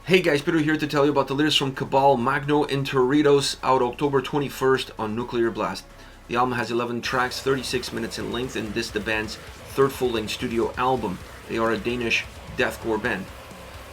Hey guys, Peter here to tell you about the latest from Cabal, Magno Interitus, out October 21st on Nuclear Blast. The album has 11 tracks, 36 minutes in length, and this the band's third full-length studio album. They are a Danish deathcore band.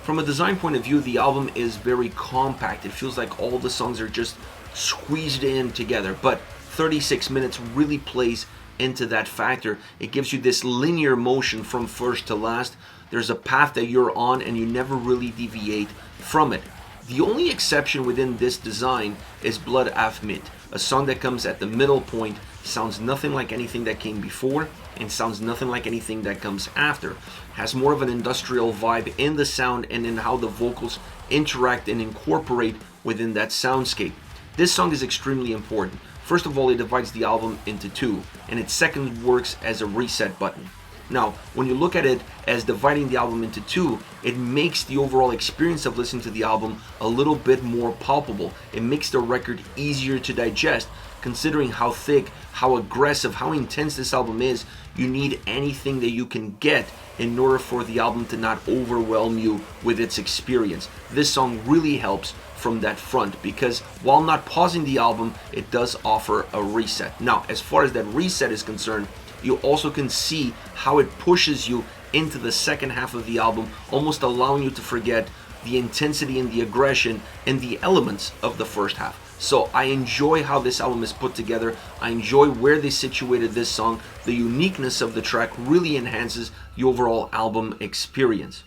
From a design point of view, the album is very compact. It feels like all the songs are just squeezed in together, but 36 minutes really plays into that factor. It gives you this linear motion from first to last. There's a path that you're on and you never really deviate from it. The only exception within this design is Blod, a song that comes at the middle point, sounds nothing like anything that came before and sounds nothing like anything that comes after. Has more of an industrial vibe in the sound and in how the vocals interact and incorporate within that soundscape. This song is extremely important. First of all, it divides the album into two, and its second works as a reset button. Now, when you look at it as dividing the album into two, it makes the overall experience of listening to the album a little bit more palpable. It makes the record easier to digest, considering how thick, how aggressive, how intense this album is. You need anything that you can get in order for the album to not overwhelm you with its experience. This song really helps from that front because while not pausing the album, it does offer a reset. Now, as far as that reset is concerned, you also can see how it pushes you into the second half of the album, almost allowing you to forget the intensity and the aggression and the elements of the first half. So I enjoy how this album is put together. I enjoy where they situated this song. The uniqueness of the track really enhances the overall album experience.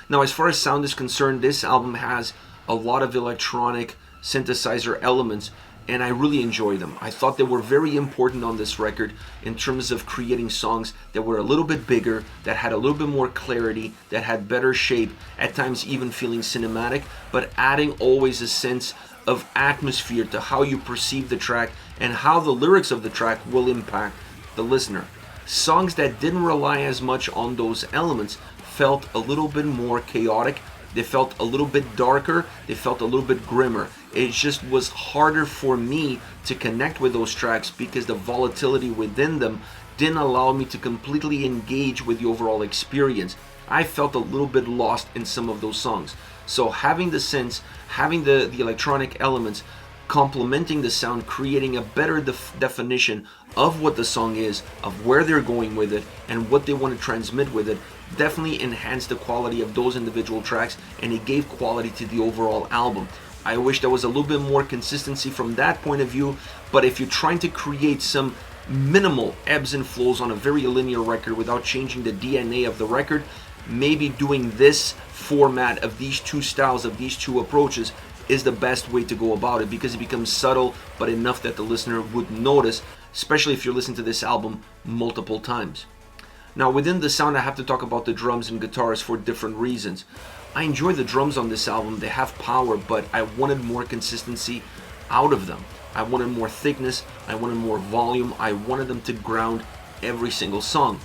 Now, as far as sound is concerned, this album has a lot of electronic synthesizer elements, and I really enjoy them. I thought they were very important on this record in terms of creating songs that were a little bit bigger, that had a little bit more clarity, that had better shape, at times even feeling cinematic, but adding always a sense of atmosphere to how you perceive the track and how the lyrics of the track will impact the listener. Songs that didn't rely as much on those elements felt a little bit more chaotic. They felt a little bit darker, they felt a little bit grimmer. It just was harder for me to connect with those tracks because the volatility within them didn't allow me to completely engage with the overall experience. I felt a little bit lost in some of those songs. So having the synths, having the electronic elements, complementing the sound, creating a better definition of what the song is, of where they're going with it, and what they want to transmit with it, definitely enhanced the quality of those individual tracks, and it gave quality to the overall album. I wish there was a little bit more consistency from that point of view, but if you're trying to create some minimal ebbs and flows on a very linear record without changing the DNA of the record, maybe doing this format of these two styles, of these two approaches, is the best way to go about it because it becomes subtle but enough that the listener would notice, especially if you're listening to this album multiple times. Now, within the sound, I have to talk about the drums and guitars for different reasons. I enjoy the drums on this album. They have power, but I wanted more consistency out of them. I wanted more thickness. I wanted more volume. I wanted them to ground every single song,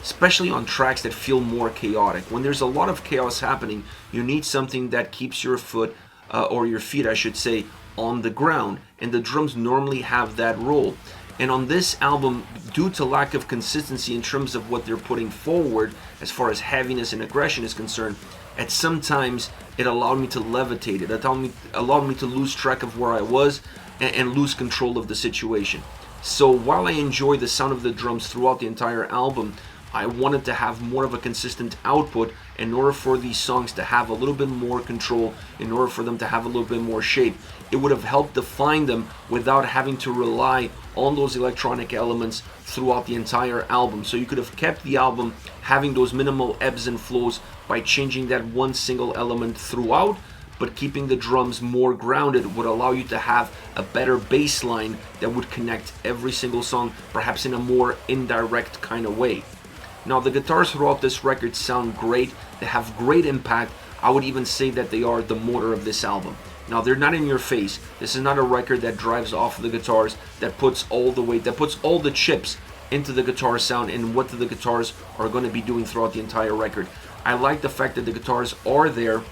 especially on tracks that feel more chaotic. When there's a lot of chaos happening, you need something that keeps your foot or your feet, I should say, on the ground, and the drums normally have that role. And on this album, due to lack of consistency in terms of what they're putting forward as far as heaviness and aggression is concerned, at some times it allowed me to levitate. It allowed me to lose track of where I was and lose control of the situation. So while I enjoy the sound of the drums throughout the entire album, I wanted to have more of a consistent output in order for these songs to have a little bit more control, in order for them to have a little bit more shape. It would have helped define them without having to rely on those electronic elements throughout the entire album. So you could have kept the album having those minimal ebbs and flows by changing that one single element throughout, but keeping the drums more grounded would allow you to have a better bass line that would connect every single song, perhaps in a more indirect kind of way. Now, the guitars throughout this record sound great. They have great impact. I would even say that they are the motor of this album. Now, they're not in your face. This is not a record that drives off the guitars, that puts all the weight, that puts all the chips into the guitar sound and what the guitars are going to be doing throughout the entire record. I like the fact that the guitars are there.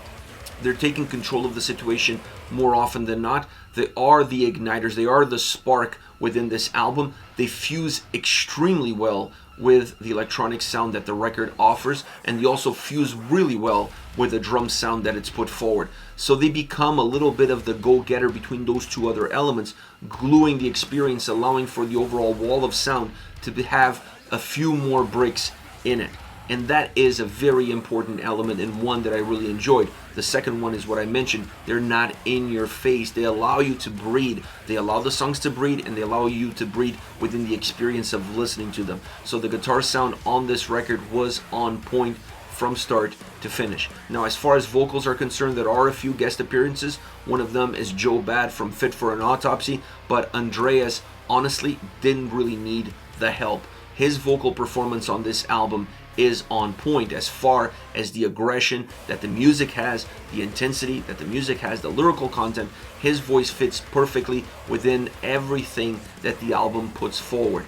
They're taking control of the situation more often than not. They are the igniters. They are the spark within this album. They fuse extremely well with the electronic sound that the record offers, and they also fuse really well with the drum sound that it's put forward. So they become a little bit of the go-getter between those two other elements, gluing the experience, allowing for the overall wall of sound to have a few more bricks in it. And that is a very important element, and one that I really enjoyed. The second one is what I mentioned. They're not in your face. They allow you to breathe. They allow the songs to breathe, and they allow you to breathe within the experience of listening to them. So the guitar sound on this record was on point from start to finish. Now, as far as vocals are concerned, there are a few guest appearances. One of them is Joe Bad from Fit for an Autopsy, but Andreas honestly didn't really need the help. His vocal performance on this album is on point as far as the aggression that the music has, the intensity that the music has, the lyrical content. His voice fits perfectly within everything that the album puts forward.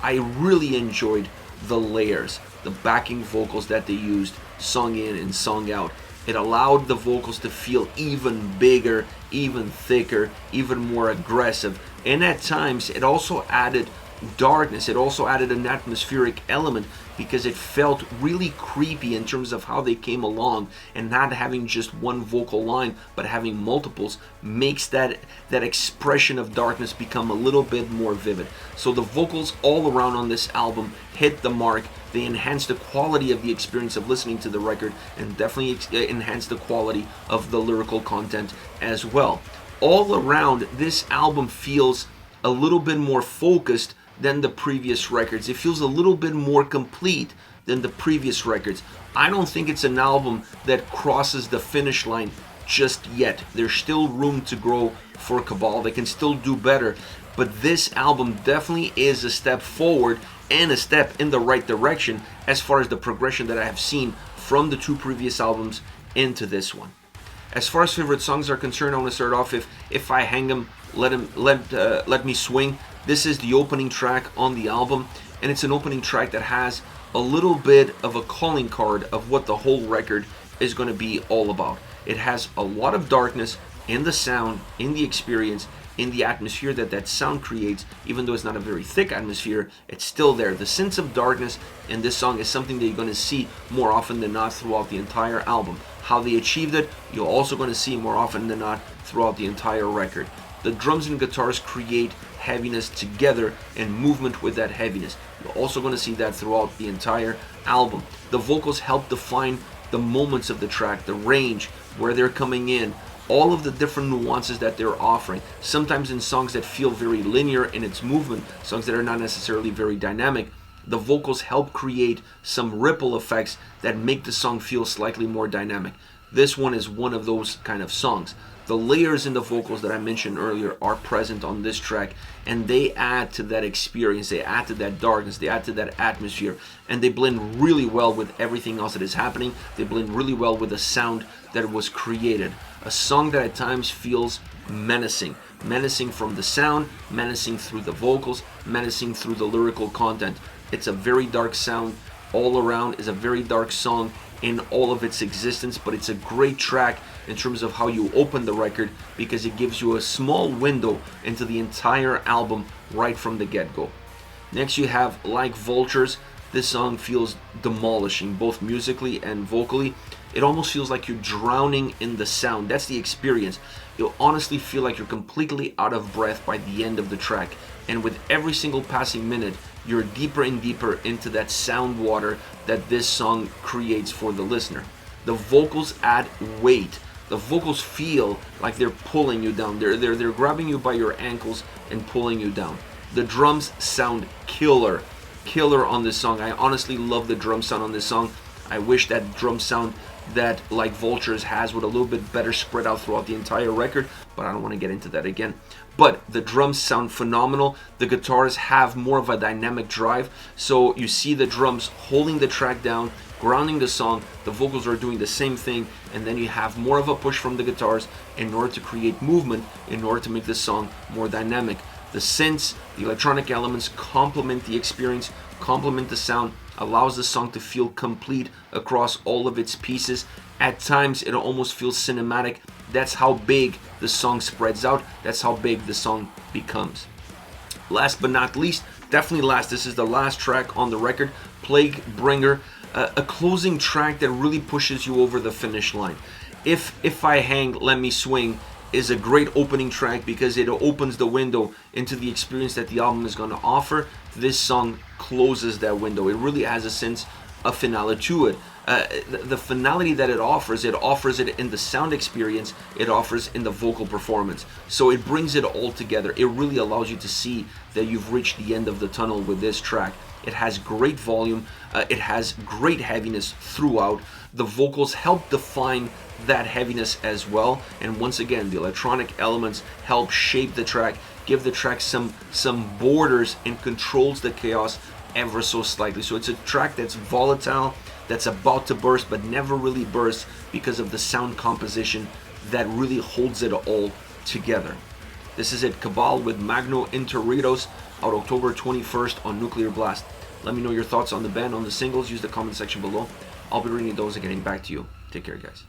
I really enjoyed the layers, the backing vocals that they used, sung in and sung out. It allowed the vocals to feel even bigger, even thicker, even more aggressive, and at times it also added darkness. It also added an atmospheric element because it felt really creepy in terms of how they came along, and not having just one vocal line but having multiples makes that expression of darkness become a little bit more vivid. So the vocals all around on this album hit the mark. They enhance the quality of the experience of listening to the record, and definitely enhance the quality of the lyrical content as well. All around, this album feels a little bit more focused than the previous records. It feels a little bit more complete than the previous records. I don't think it's an album that crosses the finish line just yet. There's still room to grow for Cabal. They can still do better, but this album definitely is a step forward and a step in the right direction as far as the progression that I have seen from the two previous albums into this one. As far as favorite songs are concerned, I want to start off if I hang 'em, let me swing. This is the opening track on the album, and it's an opening track that has a little bit of a calling card of what the whole record is going to be all about. It has a lot of darkness in the sound, in the experience, in the atmosphere that sound creates. Even though it's not a very thick atmosphere, it's still there. The sense of darkness in this song is something that you're going to see more often than not throughout the entire album. How they achieved it, you're also going to see more often than not throughout the entire record. The drums and guitars create heaviness together and movement with that heaviness. You're also going to see that throughout the entire album. The vocals help define the moments of the track, the range, where they're coming in, all of the different nuances that they're offering. Sometimes in songs that feel very linear in its movement, songs that are not necessarily very dynamic, the vocals help create some ripple effects that make the song feel slightly more dynamic. This one is one of those kind of songs. The layers in the vocals that I mentioned earlier are present on this track, and they add to that experience, they add to that darkness, they add to that atmosphere, and they blend really well with everything else that is happening. They blend really well with the sound that was created. A song that at times feels menacing. Menacing from the sound, menacing through the vocals, menacing through the lyrical content. It's a very dark sound all around. It's a very dark song in all of its existence, but it's a great track in terms of how you open the record, because it gives you a small window into the entire album right from the get-go. Next you have Like Vultures. This song feels demolishing, both musically and vocally. It almost feels like you're drowning in the sound. That's the experience. You'll honestly feel like you're completely out of breath by the end of the track, and with every single passing minute you're deeper and deeper into that sound water that this song creates for the listener. The vocals add weight. The vocals feel like they're pulling you down. They're grabbing you by your ankles and pulling you down. The drums sound killer on this song. I honestly love the drum sound on this song. I wish that drum sound that Like Vultures has would a little bit better spread out throughout the entire record, but I don't want to get into that again. But the drums sound phenomenal. The guitars have more of a dynamic drive, so you see the drums holding the track down, grounding the song. The vocals are doing the same thing, and then you have more of a push from the guitars in order to create movement, in order to make the song more dynamic. The synths, the electronic elements complement the experience, complement the sound, allows the song to feel complete across all of its pieces. At times it almost feels cinematic. That's how big the song spreads out. That's how big the song becomes. Last but not least, definitely last. This is the last track on the record, Plague Bringer, a closing track that really pushes you over the finish line. If I Hang, Let Me Swing is a great opening track because it opens the window into the experience that the album is going to offer. This song closes that window. It really has a sense of finale to it. The finality that it offers it in the sound experience, it offers in the vocal performance. So it brings it all together. It really allows you to see that you've reached the end of the tunnel with this track. It has great volume, it has great heaviness throughout. The vocals help define that heaviness as well, and once again the electronic elements help shape the track, give the track some borders, and controls the chaos ever so slightly. So it's a track that's volatile, that's about to burst but never really bursts because of the sound composition that really holds it all together. This is it, Cabal with Magno Interitus, out October 21st on Nuclear Blast. Let me know your thoughts on the band, on the singles. Use the comment section below. I'll be reading those and getting back to you. Take care, guys.